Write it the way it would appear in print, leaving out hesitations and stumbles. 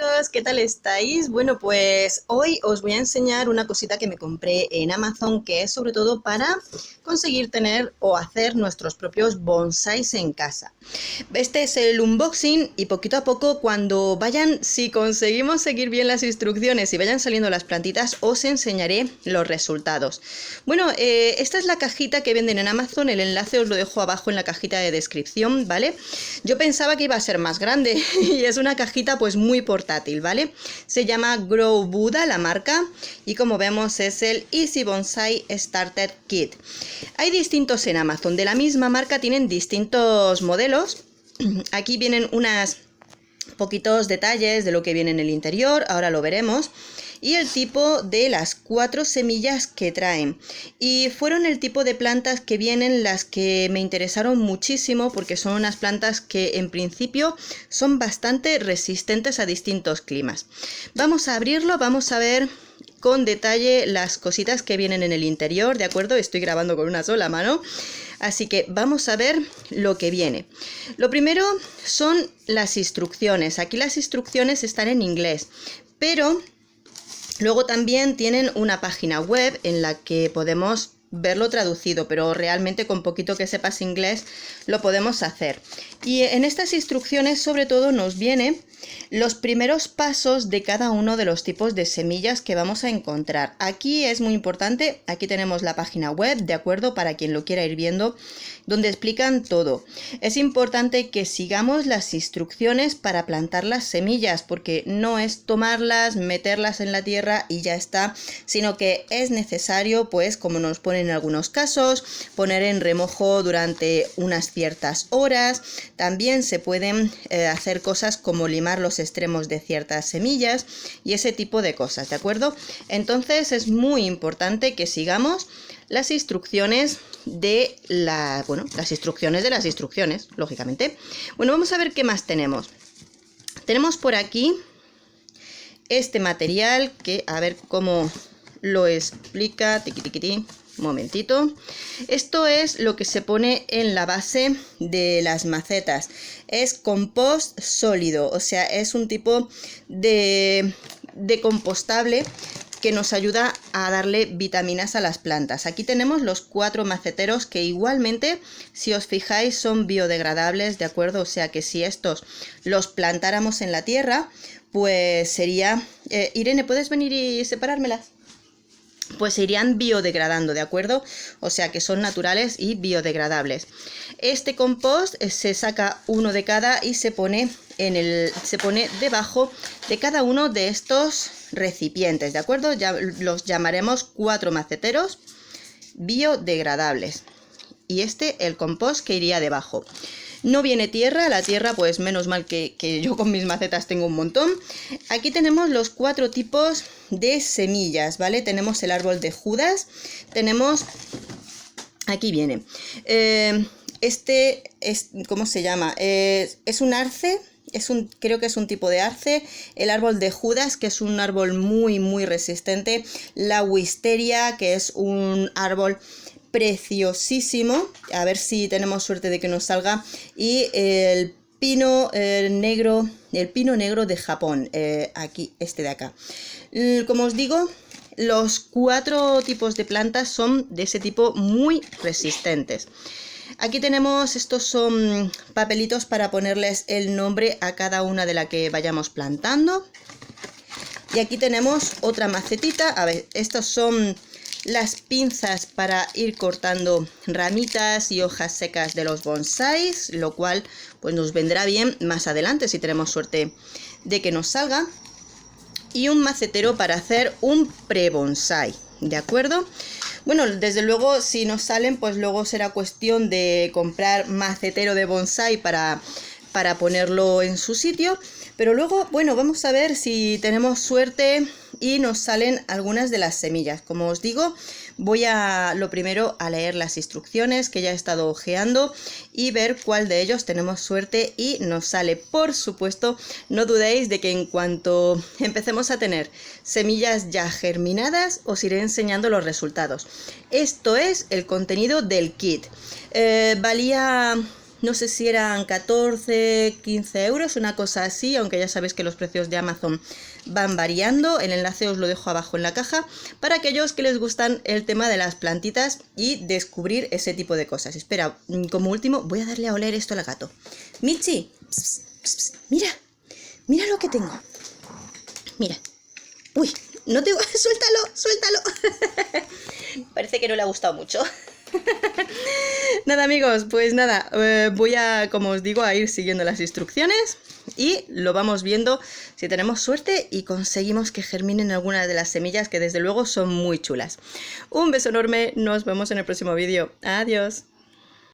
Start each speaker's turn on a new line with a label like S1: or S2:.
S1: chicos, ¿qué tal estáis? Bueno, pues hoy os voy a enseñar una cosita que me compré en Amazon, que es sobre todo para conseguir tener o hacer nuestros propios bonsáis en casa. Este es el unboxing y poquito a poco cuando vayan, si conseguimos seguir bien las instrucciones y vayan saliendo las plantitas, os enseñaré los resultados. Bueno, esta es la cajita que venden en Amazon, el enlace os lo dejo abajo en la cajita de descripción, ¿vale? Yo pensaba que iba a ser más grande y es una cajita pues muy portátil, ¿vale? Se llama Grow Buddha la marca y como vemos es el Easy Bonsai Starter Kit. Hay distintos en Amazon, de la misma marca tienen distintos modelos. Aquí vienen unos poquitos detalles de lo que viene en el interior, ahora lo veremos. Y el tipo de las 4 semillas que traen. Y fueron el tipo de plantas que vienen las que me interesaron muchísimo porque son unas plantas que en principio son bastante resistentes a distintos climas. Vamos a abrirlo, vamos a ver con detalle las cositas que vienen en el interior, ¿de acuerdo? Estoy grabando con una sola mano. Así que vamos a ver lo que viene. Lo primero son las instrucciones. Aquí las instrucciones están en inglés, pero luego también tienen una página web en la que podemos verlo traducido, pero realmente con poquito que sepas inglés lo podemos hacer. Y en estas instrucciones sobre todo nos vienen los primeros pasos de cada uno de los tipos de semillas que vamos a encontrar. Aquí es muy importante, aquí tenemos la página web, ¿de acuerdo? Para quien lo quiera ir viendo, donde explican todo. Es importante que sigamos las instrucciones para plantar las semillas, porque no es tomarlas, meterlas en la tierra y ya está, sino que es necesario, pues como nos ponen en algunos casos, poner en remojo durante unas ciertas horas. También se pueden hacer cosas como limar los extremos de ciertas semillas y ese tipo de cosas, ¿de acuerdo? Entonces es muy importante que sigamos las instrucciones de las instrucciones de las instrucciones, lógicamente. Bueno, vamos a ver qué más tenemos. Tenemos por aquí este material que, a ver cómo lo explica, tiqui, un momentito. Esto es lo que se pone en la base de las macetas. Es compost sólido, o sea, es un tipo de compostable que nos ayuda a darle vitaminas a las plantas. Aquí tenemos los 4 maceteros que igualmente, si os fijáis, son biodegradables, ¿de acuerdo? O sea que si estos los plantáramos en la tierra, pues sería... Irene, ¿puedes venir y separármelas? Pues se irían biodegradando, ¿de acuerdo? O sea que son naturales y biodegradables. Este compost se saca uno de cada y se pone debajo de cada uno de estos recipientes, ¿de acuerdo? Ya los llamaremos 4 maceteros biodegradables. Y el compost que iría debajo. No viene tierra, la tierra pues menos mal que yo con mis macetas tengo un montón. Aquí tenemos los 4 tipos de semillas, ¿vale? Tenemos el árbol de Judas, tenemos... Aquí viene. ¿Cómo se llama? Es un arce, creo que es un tipo de arce. El árbol de Judas, que es un árbol muy, muy resistente. La wisteria, que es un árbol preciosísimo, a ver si tenemos suerte de que nos salga, y el pino negro de Japón, aquí, este de acá. Como os digo, los 4 tipos de plantas son de ese tipo muy resistentes. Aquí tenemos, estos son papelitos para ponerles el nombre a cada una de la que vayamos plantando. Y aquí tenemos otra macetita, a ver, estos son las pinzas para ir cortando ramitas y hojas secas de los bonsáis, lo cual pues nos vendrá bien más adelante si tenemos suerte de que nos salga. Y un macetero para hacer un pre-bonsai, ¿de acuerdo? Bueno, desde luego si nos salen pues luego será cuestión de comprar macetero de bonsai para ponerlo en su sitio. Pero luego, bueno, vamos a ver si tenemos suerte y nos salen algunas de las semillas. Como os digo, voy lo primero a leer las instrucciones que ya he estado ojeando y ver cuál de ellos tenemos suerte y nos sale. Por supuesto, no dudéis de que en cuanto empecemos a tener semillas ya germinadas, os iré enseñando los resultados. Esto es el contenido del kit. Valía no sé si eran 14, 15 euros, una cosa así, aunque ya sabéis que los precios de Amazon van variando. El enlace os lo dejo abajo en la caja para aquellos que les gustan el tema de las plantitas y descubrir ese tipo de cosas. Espera, como último voy a darle a oler esto al gato. Michi, pss, pss, pss, mira, mira lo que tengo. Mira. Uy, no te... ¡Suéltalo! ¡Suéltalo! Parece que no le ha gustado mucho. Nada, amigos, pues nada, voy a, como os digo, a ir siguiendo las instrucciones y lo vamos viendo si tenemos suerte y conseguimos que germinen algunas de las semillas que desde luego son muy chulas. Un beso enorme, nos vemos en el próximo vídeo. Adiós.